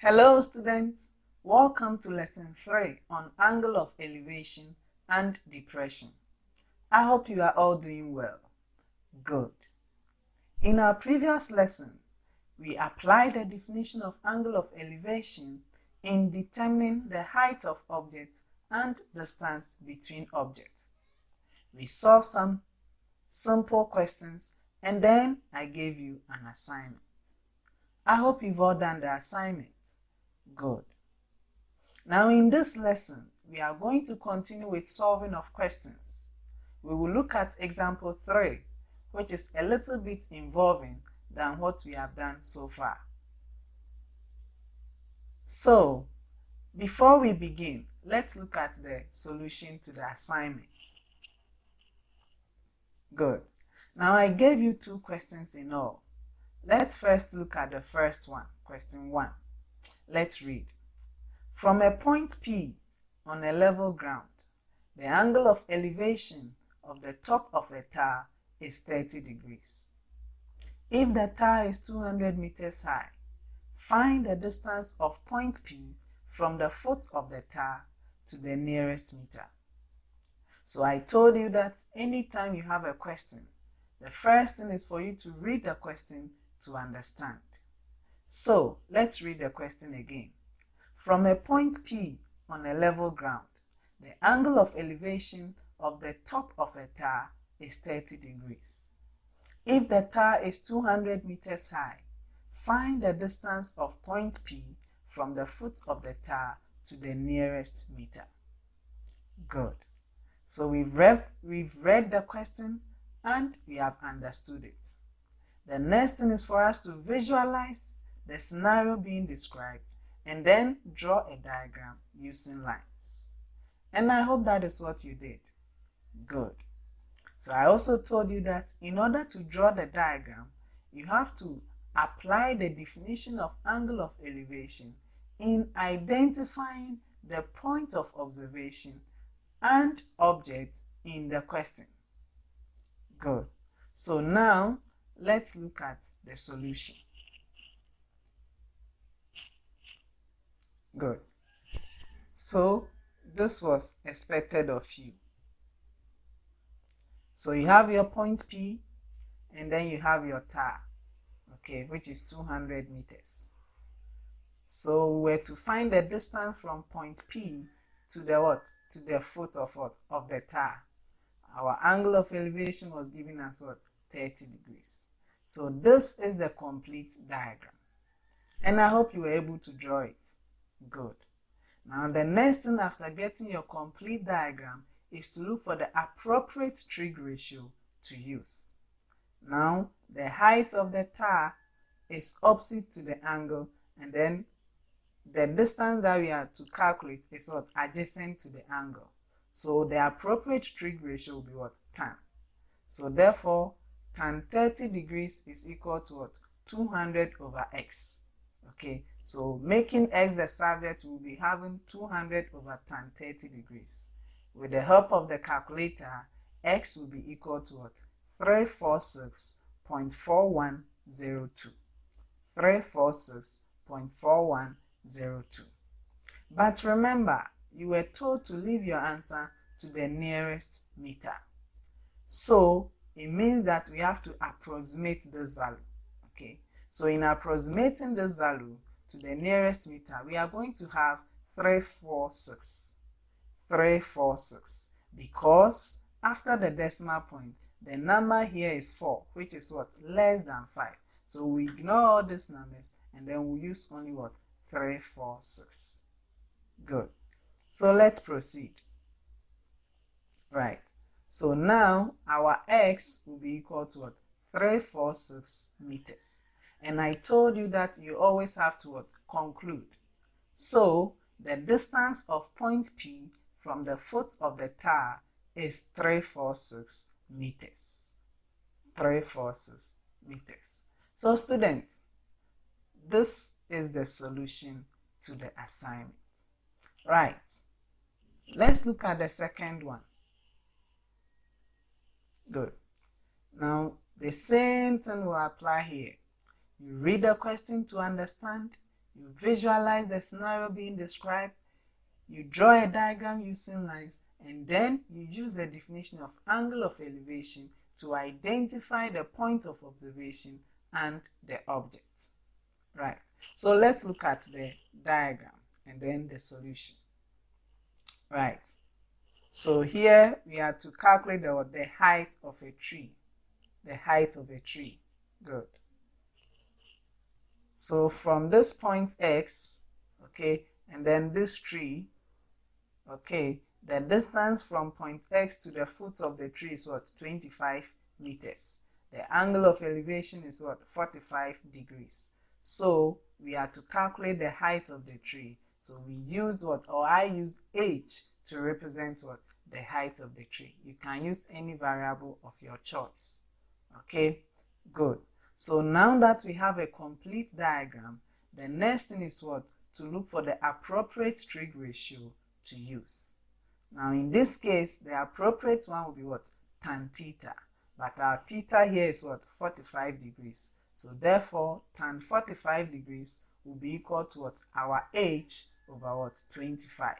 Hello students, welcome to lesson 3 on angle of elevation and depression. I hope you are all doing well. Good. In our previous lesson, we applied the definition of angle of elevation in determining the height of objects and distance between objects. We solved some simple questions and then I gave you an assignment. I hope you've all done the assignment. Good. Now in this lesson, we are going to continue with solving of questions. We will look at example 3, which is a little bit involving than what we have done so far. So, before we begin, let's look at the solution to the assignment. Good. Now I gave you 2 questions in all. Let's first look at the first one, question 1. Let's read. From a point P on a level ground, the angle of elevation of the top of a tower is 30 degrees. If the tower is 200 meters high, find the distance of point P from the foot of the tower to the nearest meter. So I told you that anytime you have a question, the first thing is for you to read the question to understand. So let's read the question again. From a point P on a level ground, the angle of elevation of the top of a tower is 30 degrees. If the tower is 200 meters high, find the distance of point P from the foot of the tower to the nearest meter. Good. So we've read the question and we have understood it. The next thing is for us to visualize the scenario being described and then draw a diagram using lines. And I hope that is what you did. Good. So I also told you that in order to draw the diagram, you have to apply the definition of angle of elevation in identifying the point of observation and object in the question. Good. So now let's look at the solution. Good. So this was expected of you. So you have your point P and then you have your tower, okay, which is 200 meters. So we're to find the distance from point P to the what? To the foot of what? Of the tower. Our angle of elevation was given as what? 30 degrees. So this is the complete diagram. And I hope you were able to draw it. Good. Now the next thing after getting your complete diagram is to look for the appropriate trig ratio to use. Now the height of the tower is opposite to the angle, and then the distance that we are to calculate is what? Adjacent to the angle. So the appropriate trig ratio will be what? Tan. So therefore tan 30 degrees is equal to what? 200 over x. Okay, so making x the subject, we'll be having 200 over tan 30 degrees. With the help of the calculator, x will be equal to what? 346.4102. 346.4102. But remember, you were told to leave your answer to the nearest meter. So it means that we have to approximate this value. Okay, so in approximating this value to the nearest meter, we are going to have 346. 346, because after the decimal point, the number here is 4, which is what? Less than 5. So we ignore all these numbers and then we use only what? 346. Good. So let's proceed. Right. So now our x will be equal to what? 346 meters. And I told you that you always have to what? Conclude. So the distance of point P from the foot of the tower is 346 meters. 346 meters. So students, this is the solution to the assignment. Right. Let's look at the second one. Good. Now the same thing will apply here. You read the question to understand, you visualize the scenario being described, you draw a diagram using lines, and then you use the definition of angle of elevation to identify the point of observation and the object. Right. So let's look at the diagram and then the solution. Right. So here we have to calculate the height of a tree. The height of a tree. Good. So from this point X, okay, and then this tree, okay, the distance from point X to the foot of the tree is what? 25 meters. The angle of elevation is what? 45 degrees. So we have to calculate the height of the tree. So we used what? Or I used h to represent what? The height of the tree. You can use any variable of your choice. Okay, good. So now that we have a complete diagram, the next thing is what? To look for the appropriate trig ratio to use. Now in this case, the appropriate one will be what? Tan theta. But our theta here is what? 45 degrees. So therefore, tan 45 degrees will be equal to what? Our h over what? 25.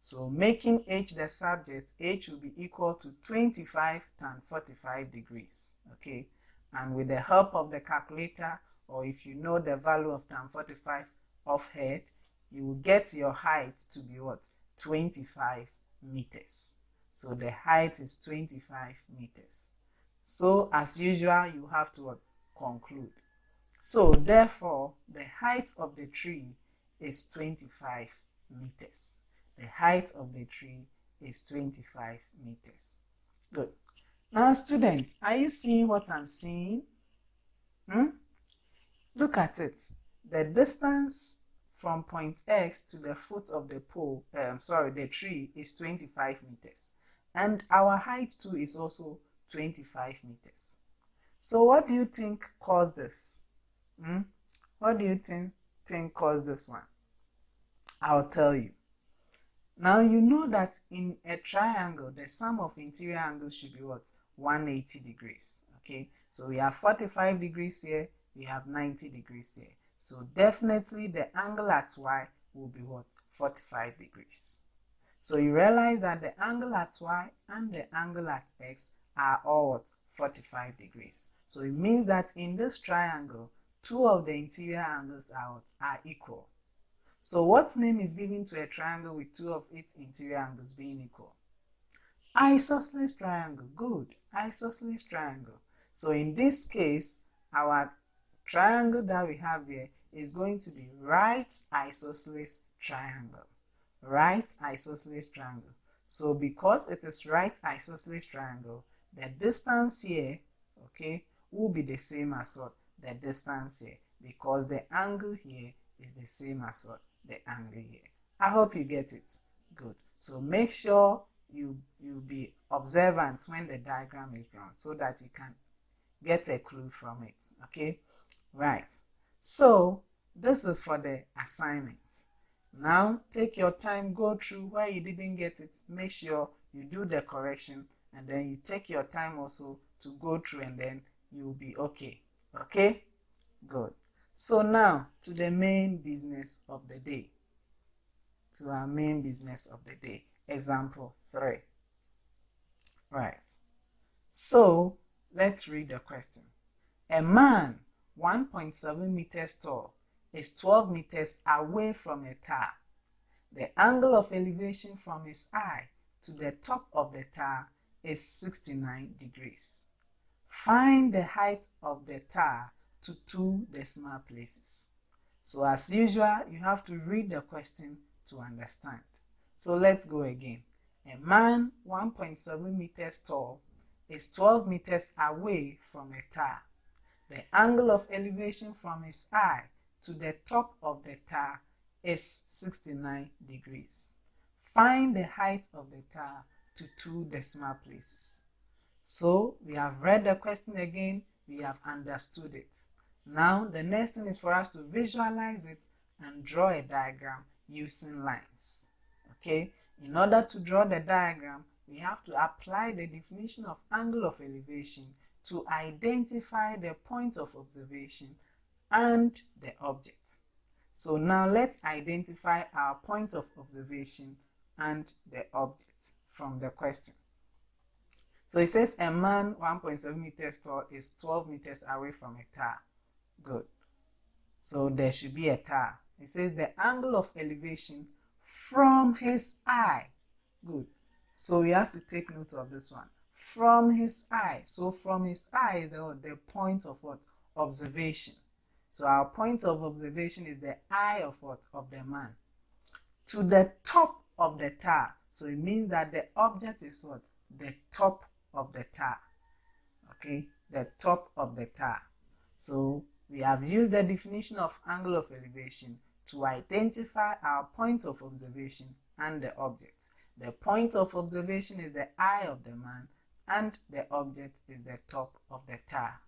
So making h the subject, h will be equal to 25 tan 45 degrees. Okay. And with the help of the calculator, or if you know the value of tan 45 off head, you will get your height to be what? 25 meters. So the height is 25 meters. So as usual, you have to what? Conclude. So therefore, the height of the tree is 25 meters. The height of the tree is 25 meters. Good. Now students, are you seeing what I'm seeing? Look at it. The distance from point X to the foot of the the tree is 25 meters. And our height too is also 25 meters. So what do you think caused this? What do you think caused this one? I'll tell you. Now you know that in a triangle, the sum of interior angles should be what? 180 degrees. Okay, so we have 45 degrees here, we have 90 degrees here. So definitely the angle at Y will be what? 45 degrees. So you realize that the angle at Y and the angle at X are all what? 45 degrees. So it means that in this triangle, two of the interior angles are equal. So what name is given to a triangle with two of its interior angles being equal? Isosceles triangle. Good. Isosceles triangle. So in this case, our triangle that we have here is going to be right isosceles triangle. Right isosceles triangle. So because it is right isosceles triangle, the distance here, okay, will be the same as what? The distance here, because the angle here is the same as what? The angle here. I hope you get it. Good. So make sure you be observant when the diagram is drawn so that you can get a clue from it. Okay, right. So this is for the assignment. Now take your time, go through where you didn't get it, make sure you do the correction, and then you take your time also to go through, and then you'll be okay. Okay, good. So now to the main business of the day. To our main business of the day. Example 3. Right. So let's read the question. A man 1.7 meters tall is 12 meters away from a tower. The angle of elevation from his eye to the top of the tower is 69 degrees. Find the height of the tower to 2 decimal places. So as usual, you have to read the question to understand. So let's go again. A man 1.7 meters tall is 12 meters away from a tower. The angle of elevation from his eye to the top of the tower is 69 degrees. Find the height of the tower to 2 decimal places. So we have read the question again, we have understood it. Now the next thing is for us to visualize it and draw a diagram using lines. Okay, in order to draw the diagram, we have to apply the definition of angle of elevation to identify the point of observation and the object. So now let's identify our point of observation and the object from the question. So it says a man 1.7 meters tall is 12 meters away from a tower. Good. So there should be a tower. It says the angle of elevation from his eye. Good. So we have to take note of this one. From his eye. So from his eye is the point of what? Observation. So our point of observation is the eye of what? Of the man. To the top of the tower. So it means that the object is what? The top of the tower. Okay? The top of the tower. So we have used the definition of angle of elevation to identify our point of observation and the object. The point of observation is the eye of the man and the object is the top of the tower.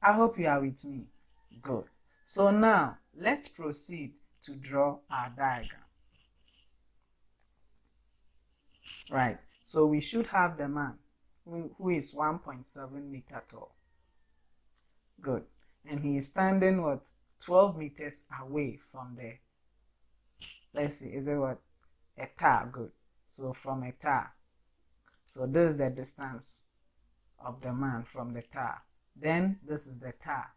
I hope you are with me. Good. So now let's proceed to draw our diagram. Right. So we should have the man who is 1.7 meter tall. Good. And he is standing what? 12 meters away from the, let's see, is it what? A tower. Good. So from a tower. So this is the distance of the man from the tower. Then this is the tower.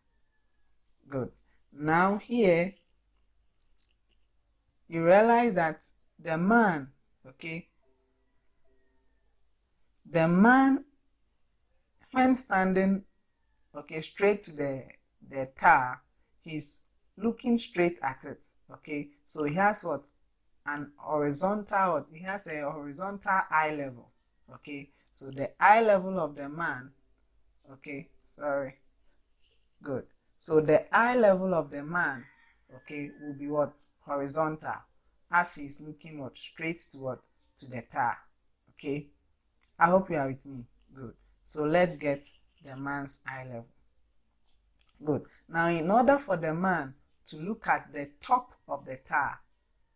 Good. Now here, you realize that the man, okay, the man, when standing, okay, straight to the tower, he's looking straight at it, okay. So he has what? An horizontal, he has a horizontal eye level, okay. So the eye level of the man, okay, sorry, good. So the eye level of the man, okay, will be what? Horizontal, as he's looking what? Straight to what? To the tower, okay. I hope you are with me. Good. So let's get the man's eye level. Good. Now in order for the man to look at the top of the tower,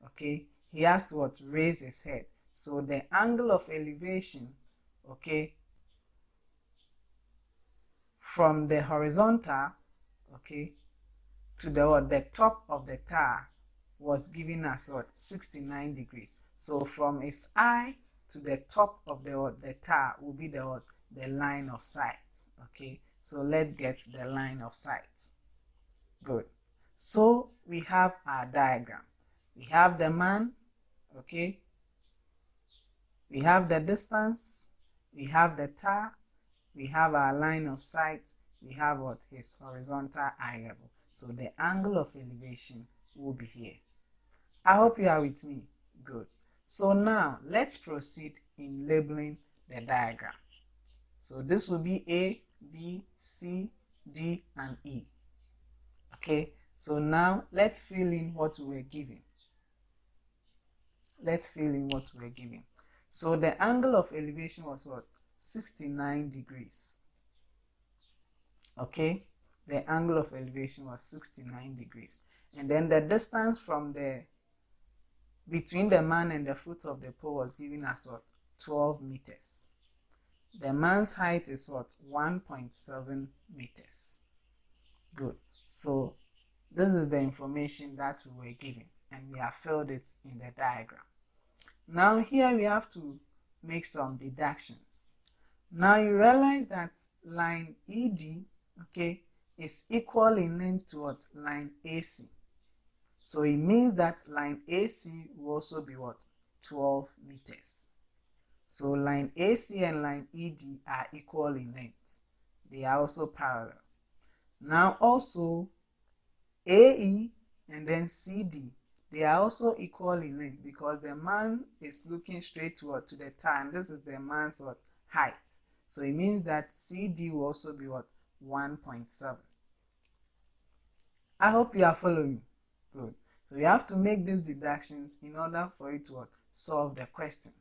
okay, he has to what? Raise his head. So the angle of elevation, okay, from the horizontal, okay, to the what? The top of the tower was giving us what? 69 degrees. So from his eye to the top of the tower will be the what? The line of sight. Okay, so let's get the line of sight. Good. So we have our diagram. We have the man, okay, we have the distance, we have the tower, we have our line of sight, we have what? His horizontal eye level. So the angle of elevation will be here. I hope you are with me. Good. So now let's proceed in labeling the diagram. So this will be A, B, C, D, and E. Okay, so now let's fill in what we were given. Let's fill in what we were given. So the angle of elevation was what? 69 degrees. Okay, the angle of elevation was 69 degrees. And then the distance from between the man and the foot of the pole was giving us what? 12 meters. The man's height is what? 1.7 meters. Good. So this is the information that we were given and we have filled it in the diagram. Now here we have to make some deductions. Now you realize that line ED, okay, is equal in length to what? Line AC. So it means that line AC will also be what? 12 meters. So line AC and line ED are equal in length. They are also parallel. Now also AE and then CD, they are also equal in length because the man is looking straight to the tower and this is the man's what? Height. So it means that CD will also be what? 1.7. I hope you are following. Good. So you have to make these deductions in order for you to what? Solve the question.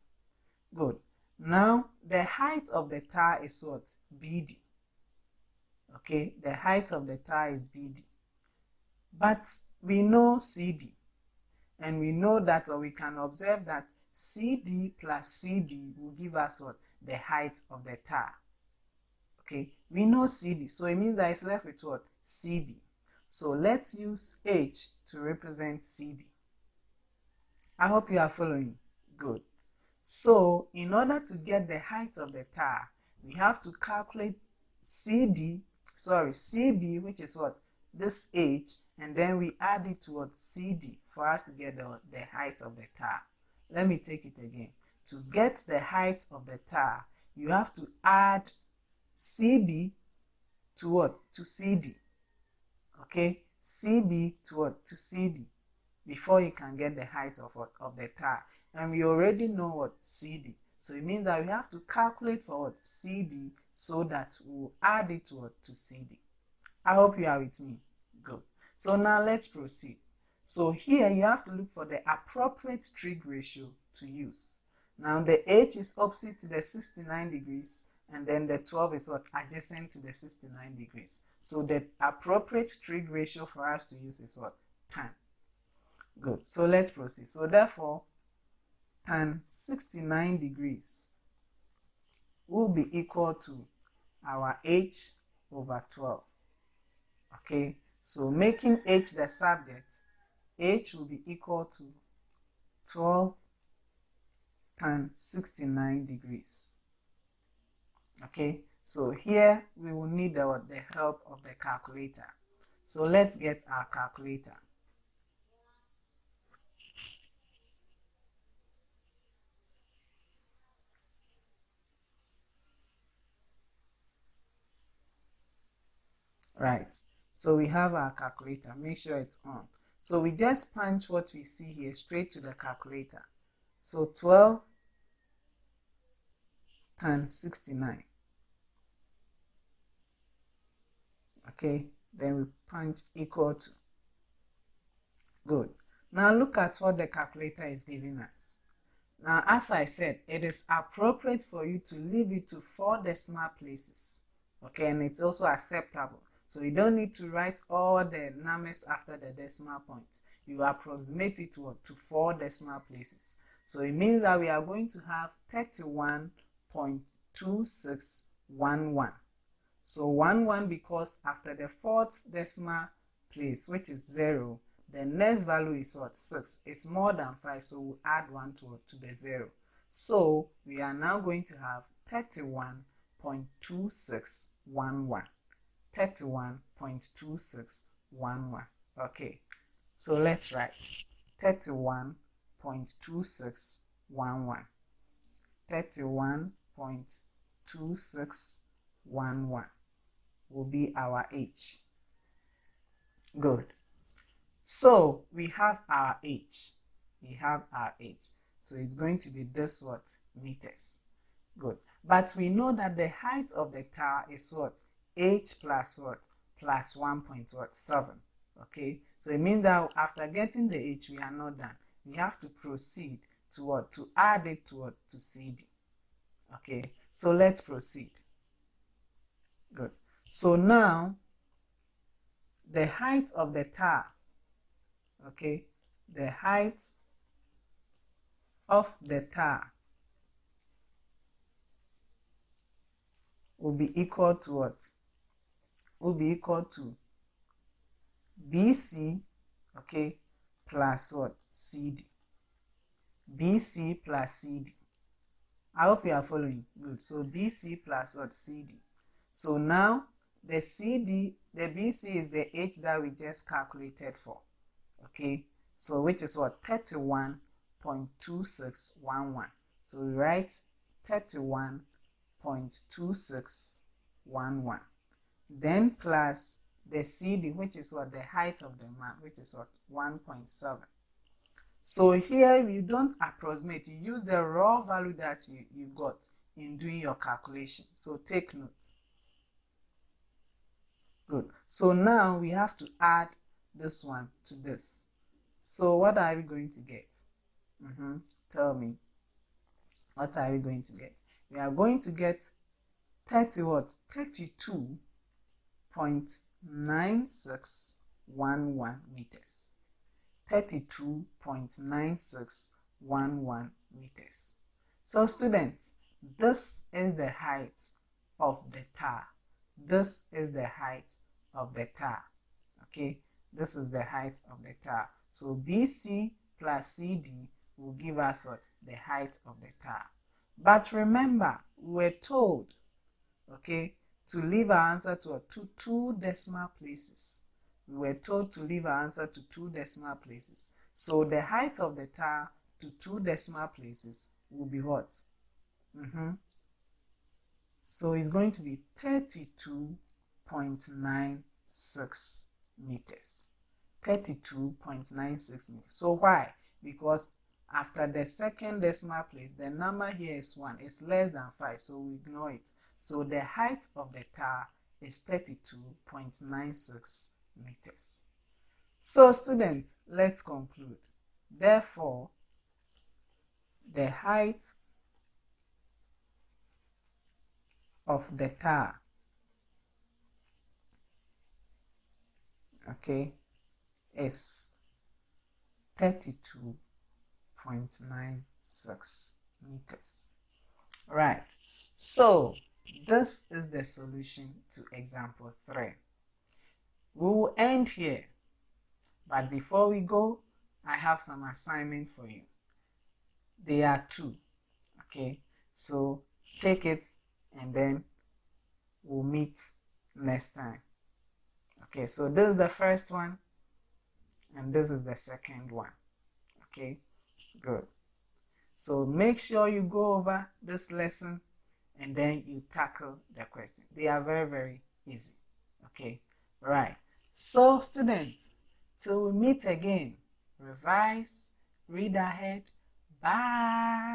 Good. Now the height of the tower is what? BD. Okay, the height of the tower is BD. But we know CD. And we know that, or we can observe that CD plus CB will give us what? The height of the tower. Okay, we know CD, so it means that it's left with what? CB. So let's use H to represent CD. I hope you are following. Good. So in order to get the height of the tower, we have to calculate CB, which is what? This H, and then we add it towards CD for us to get the height of the tower. Let me take it again. To get the height of the tower, you have to add CB to what? To CD. Okay? CB to what? To CD. Before you can get the height of what? Of the tower. And we already know what? CD. So it means that we have to calculate for what? CB, so that we'll add it to what? To CD. I hope you are with me. Good. So now let's proceed. So here you have to look for the appropriate trig ratio to use. Now the H is opposite to the 69 degrees, and then the 12 is what? Adjacent to the 69 degrees. So the appropriate trig ratio for us to use is what? Tan. Good. So let's proceed. So therefore, tan 69 degrees will be equal to our H over 12. Okay. So making H the subject, H will be equal to 12 tan 69 degrees. Okay, so here we will need the help of the calculator. So let's get our calculator. Right, so we have our calculator. Make sure it's on. So we just punch what we see here straight to the calculator. So 12 tan 69. Okay, then we punch equal to. Good. Now look at what the calculator is giving us. Now, as I said, it is appropriate for you to leave it to 4 decimal places. Okay, and it's also acceptable. So you don't need to write all the numbers after the decimal point. You approximate it to 4 decimal places. So it means that we are going to have 31.2611. So 11 because after the 4th decimal place, which is 0, the next value is what? 6. It's more than 5, so we'll add 1 to the 0. So we are now going to have 31.2611. 31.2611. Okay, so let's write 31.2611. 31.2611 will be our H. Good. So we have our H. So it's going to be this what? Meters. Good. But we know that the height of the tower is what? H plus what? Plus 1.7. Okay. So it means that after getting the H, we are not done. We have to proceed to what? To add it to what? To CD. Okay. So let's proceed. Good. So now the height of the tower. Okay. The height of the tower will be equal to what? Will be equal to BC, okay, plus what? CD. BC plus CD. I hope you are following. Good. So BC plus what? CD. So now the BC is the H that we just calculated for. Okay. So which is what? 31.2611. So we write 31.2611. Then plus the CD, which is what? The height of the man, which is what? 1.7. So here you don't approximate, you use the raw value that you got in doing your calculation. So take note. Good. So now we have to add this one to this. So what are we going to get? Tell me. What are we going to get? We are going to get 32.9611 meters. 32.9611 meters. So students, this is the height of the tower. This is the height of the tower. Okay, this is the height of the tower. So BC plus CD will give us what? The height of the tower. But remember, we were told, okay, to leave our answer to two decimal places. We were told to leave our answer to 2 decimal places. So the height of the tower to 2 decimal places will be what? So it's going to be 32.96 meters. 32.96 meters. So why? Because after the second decimal place, the number here is 1. It's less than 5, so we ignore it. So the height of the tower is 32.96 meters. So students, let's conclude. Therefore, the height of the tower, okay, is 32.96 meters. Right. So this is the solution to example 3. We will end here, but before we go, I have some assignment for you. They are 2. Okay, so take it and then we'll meet next time. Okay, so this is the first one and this is the second one. Okay, good. So make sure you go over this lesson and then you tackle the question. They are very, very easy. Okay, right. So students, till we meet again, revise, read ahead. Bye.